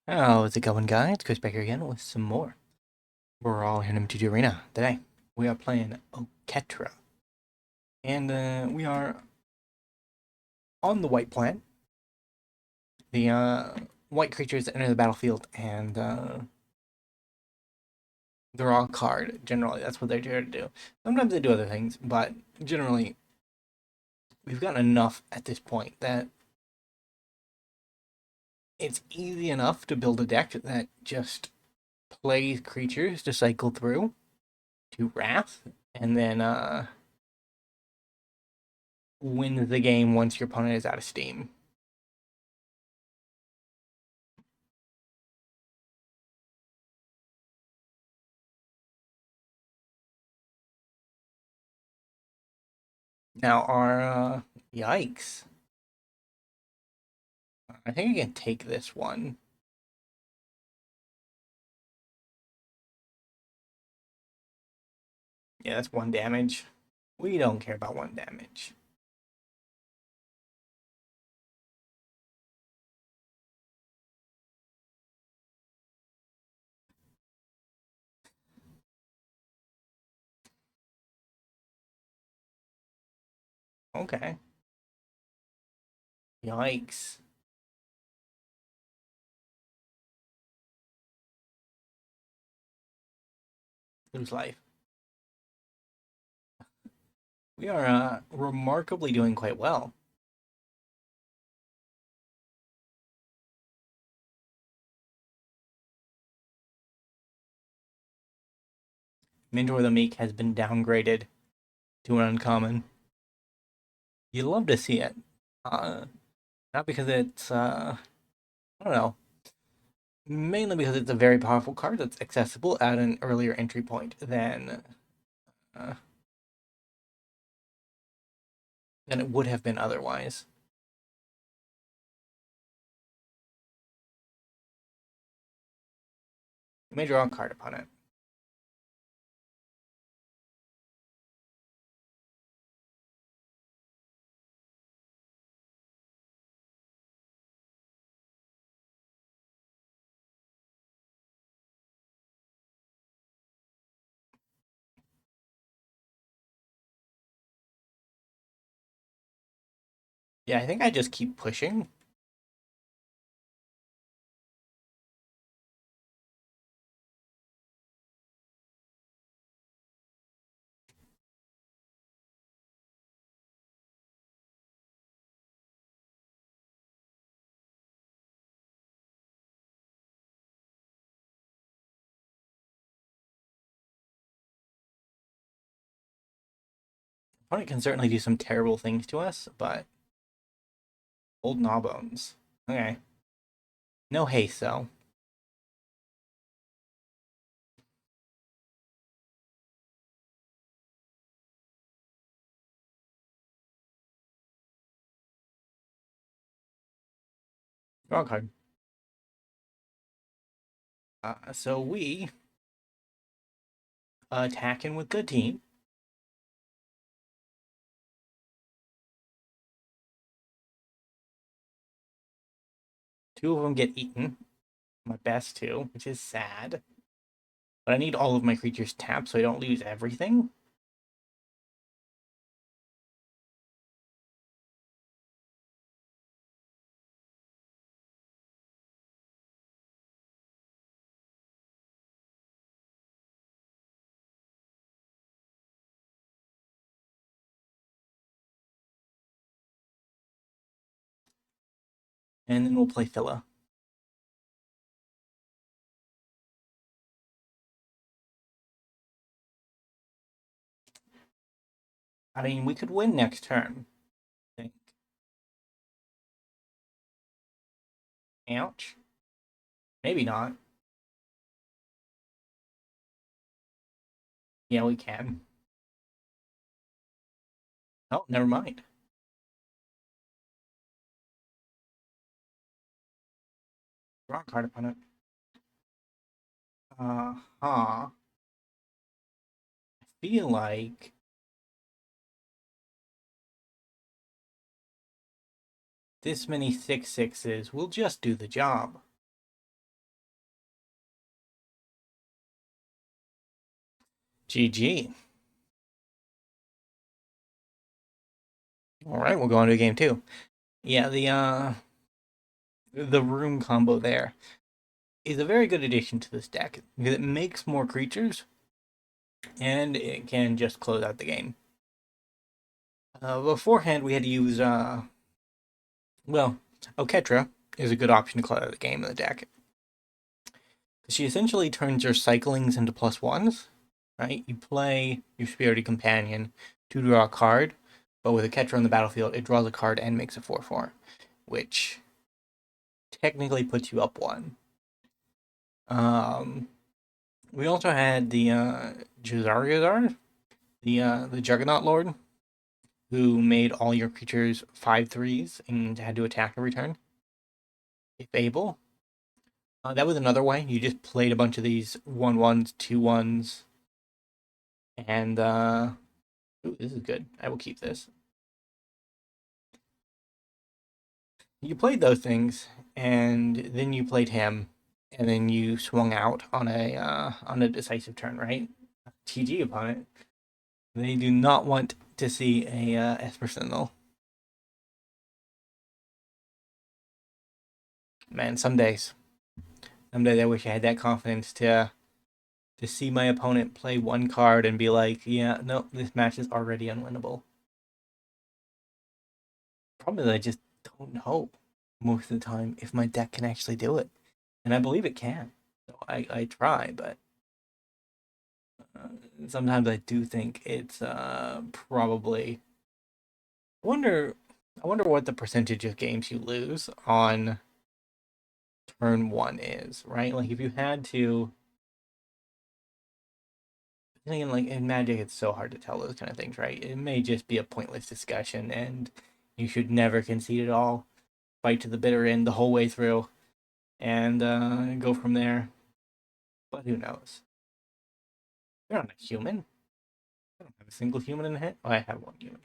How's it going, guys? Chris back here again with some more. We're all here in MTG Arena today. We are playing Oketra. And we are on the white plant. The white creatures enter the battlefield and draw a card. Generally, that's what they're here to do. Sometimes they do other things, but generally, we've gotten enough at this point that it's easy enough to build a deck that just plays creatures to cycle through to Wrath, and then wins the game once your opponent is out of steam. Now our yikes. I think I can take this one. Yeah, that's 1 damage. We don't care about 1 damage. Okay. Yikes. Lose life. We are remarkably doing quite well. Mentor the Meek has been downgraded to an uncommon. You love to see it. Not because it's I don't know. Mainly because it's a very powerful card that's accessible at an earlier entry point uh, than it would have been otherwise. You may draw a card upon it. Yeah, I think I just keep pushing. Opponent can certainly do some terrible things to us, but old Gnawbones. Okay. No haste, though. Draw a card. So we attacking with the team. Two of them get eaten. My best two, which is sad. But I need all of my creatures tapped so I don't lose everything. And then we'll play Phila. I mean, we could win next turn. I think. Ouch. Maybe not. Yeah, we can. Oh, never mind. Draw a card upon it. I feel like this many 6/6s will just do the job. GG. All right, we'll go on to game 2. Yeah, the room combo there is a very good addition to this deck because it makes more creatures and it can just close out the game. Beforehand, we had to use Oketra is a good option to close out the game in the deck. She essentially turns your cyclings into +1s, right? You play your Spirited Companion to draw a card, but with Oketra on the battlefield, it draws a card and makes a 4/4, which technically puts you up 1. We also had the Juzar, the Juggernaut Lord, who made all your creatures 5/3s and had to attack every turn, if able. That was another way. You just played a bunch of these 1/1s, 2/1s, and ooh, this is good. I will keep this. You played those things, and then you played him, and then you swung out on a decisive turn, right? TG opponent. They do not want to see a Esper Sentinel. Man, some days I wish I had that confidence to see my opponent play one card and be like, yeah, no, this match is already unwinnable. Problem is, I just don't know most of the time if my deck can actually do it, and I believe it can. So I try, but sometimes I do think it's probably. I wonder what the percentage of games you lose on turn 1 is, right? Like if you had to. Again, like in Magic, it's so hard to tell those kind of things, right? It may just be a pointless discussion, and you should never concede at all. Fight to the bitter end the whole way through, and go from there. But who knows? You're not a human. I don't have a single human in the hit. Oh, I have one human.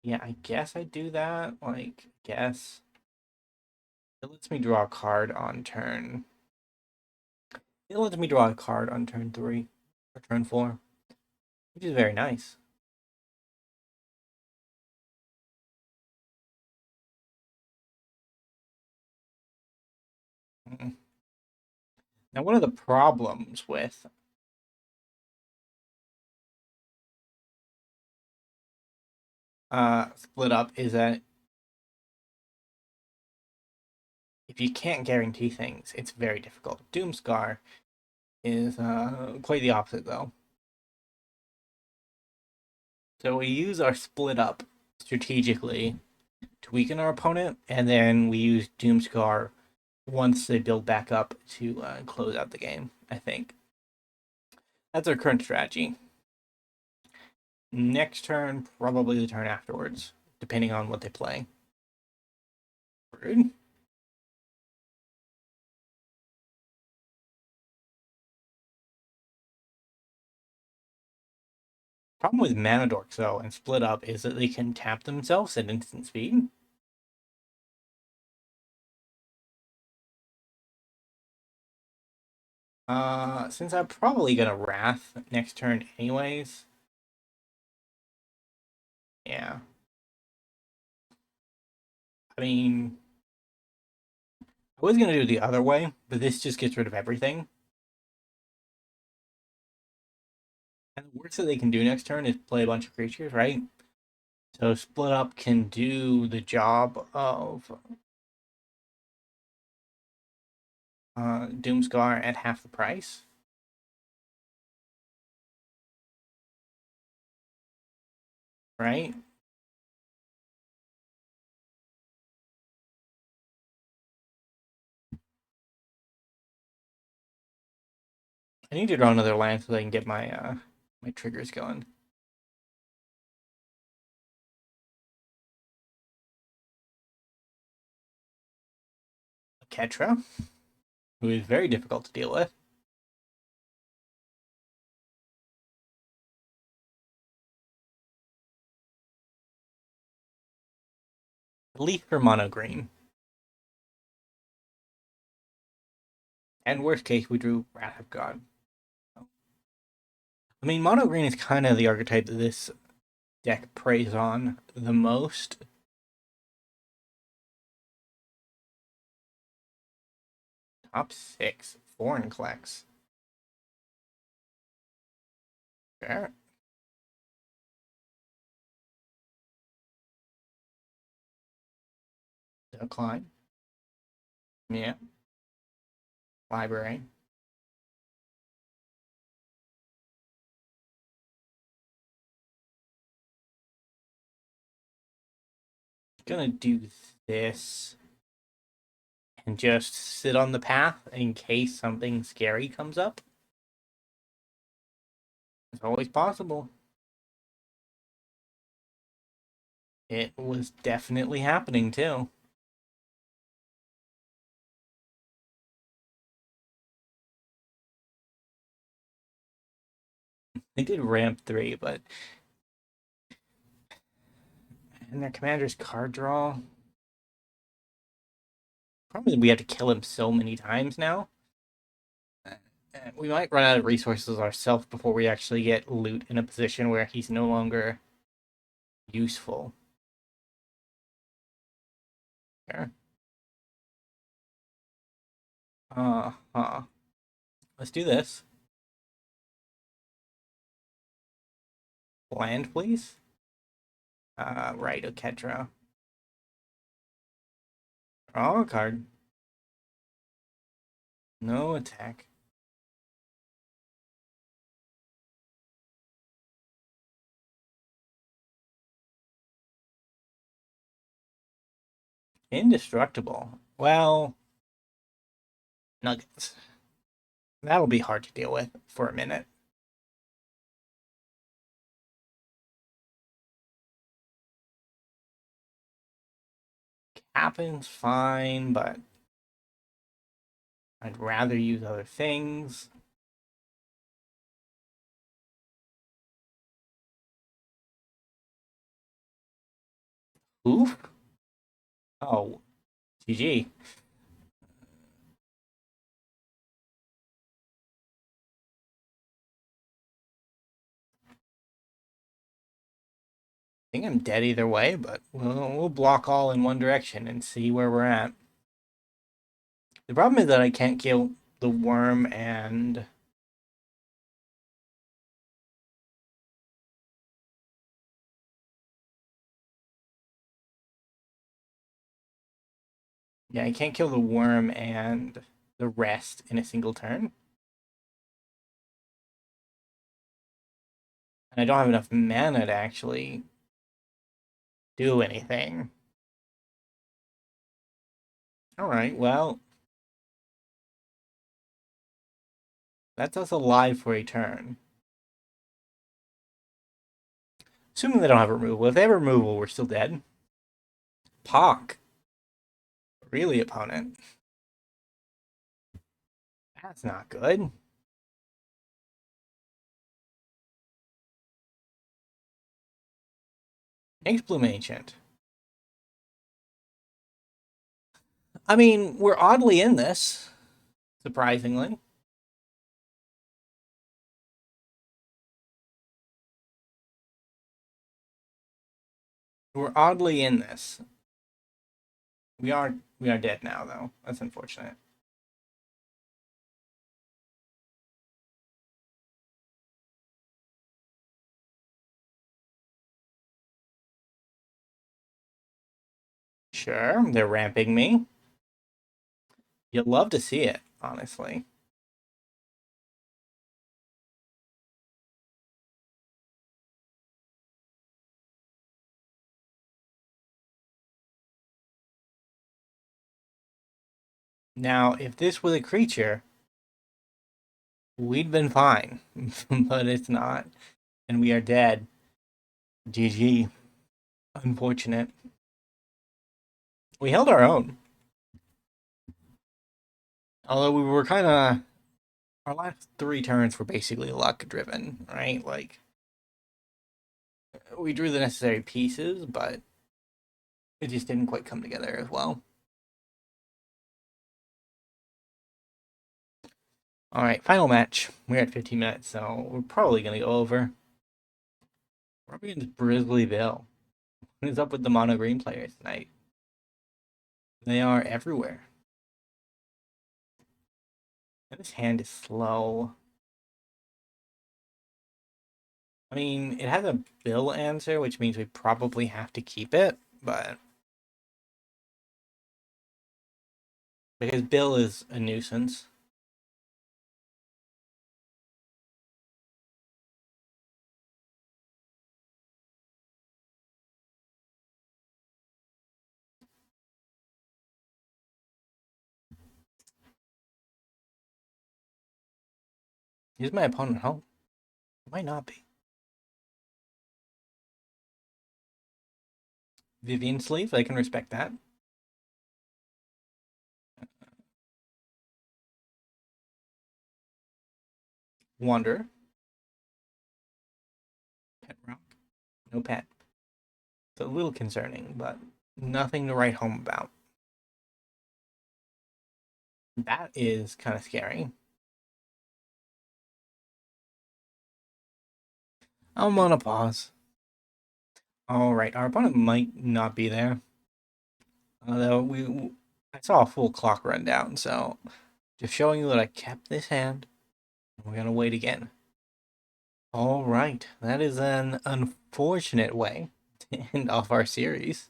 Yeah, I guess I do that. Like, guess it lets me draw a card on turn. It lets me draw a card on turn 3 or turn 4, which is very nice. Now, one of the problems with split up is that if you can't guarantee things, it's very difficult. Doomscar is quite the opposite, though. So we use our split up strategically to weaken our opponent, and then we use Doomscar once they build back up to close out the game, I think. That's our current strategy. Next turn, probably the turn afterwards, depending on what they play. Rude. Problem with Mana Dorks, though, and Split Up is that they can tap themselves at instant speed. Since I'm probably gonna Wrath next turn anyways. Yeah. I mean, I was gonna do it the other way, but this just gets rid of everything. And the worst that they can do next turn is play a bunch of creatures, right? So Split Up can do the job of Doomscar at half the price. Right? I need to draw another land so I can get my triggers going. Ketra, who is very difficult to deal with. At least for mono green. And worst case, we drew Wrath of God. I mean, mono green is kind of the archetype that this deck preys on the most. Top 6, foreign collects. Sure. Decline. Yeah. Library. Gonna do this and just sit on the path in case something scary comes up. It's always possible. It was definitely happening too. They did ramp 3, but and their commander's card draw. Probably we have to kill him so many times now. We might run out of resources ourselves before we actually get loot in a position where he's no longer useful. Sure. Uh-huh. Let's do this. Land, please. Right, Oketra. Draw a card. No attack. Indestructible. Well, nuggets. That'll be hard to deal with for a minute. Happens fine, but I'd rather use other things. Oof. Oh, GG. I think I'm dead either way, but we'll block all in one direction and see where we're at. The problem is that I can't kill the worm and... Yeah, I can't kill the worm and the rest in a single turn. And I don't have enough mana to actually do anything. Alright, well... That's us alive for a turn. Assuming they don't have removal. If they have removal, we're still dead. Pock. Really, opponent. That's not good. Thanks, Bloom Ancient. I mean, we're oddly in this, surprisingly. We're oddly in this. We are dead now, though. That's unfortunate. Sure, they're ramping me. You'd love to see it, honestly. Now, if this was a creature, we'd been fine. But it's not. And we are dead. GG. Unfortunate. We held our own. Although we were kind of... Our last 3 turns were basically luck driven, right? Like, we drew the necessary pieces, but it just didn't quite come together as well. Alright, final match. We're at 15 minutes, so we're probably going to go over. We're up against Brizzly Bill. What is up with the mono green players tonight? They are everywhere. And this hand is slow. I mean, it has a Bill answer, which means we probably have to keep it, but because Bill is a nuisance. Is my opponent home? It might not be. Vivian Sleeve, I can respect that. Wander. Pet Rock. No pet. It's a little concerning, but nothing to write home about. That is kind of scary. I'm on a pause. Alright, our opponent might not be there. Although I saw a full clock run down, so just showing you that I kept this hand. We're gonna wait again. Alright, that is an unfortunate way to end off our series.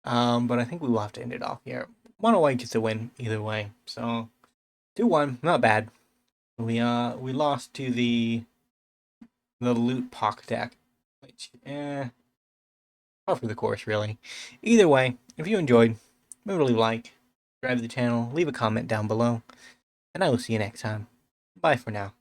But I think we will have to end it off here. 108 gets a win either way, so 2-1, not bad. We lost to the loot pock deck, which par for the course really. Either way, if you enjoyed, remember to leave a like, subscribe to the channel, leave a comment down below, and I will see you next time. Bye for now.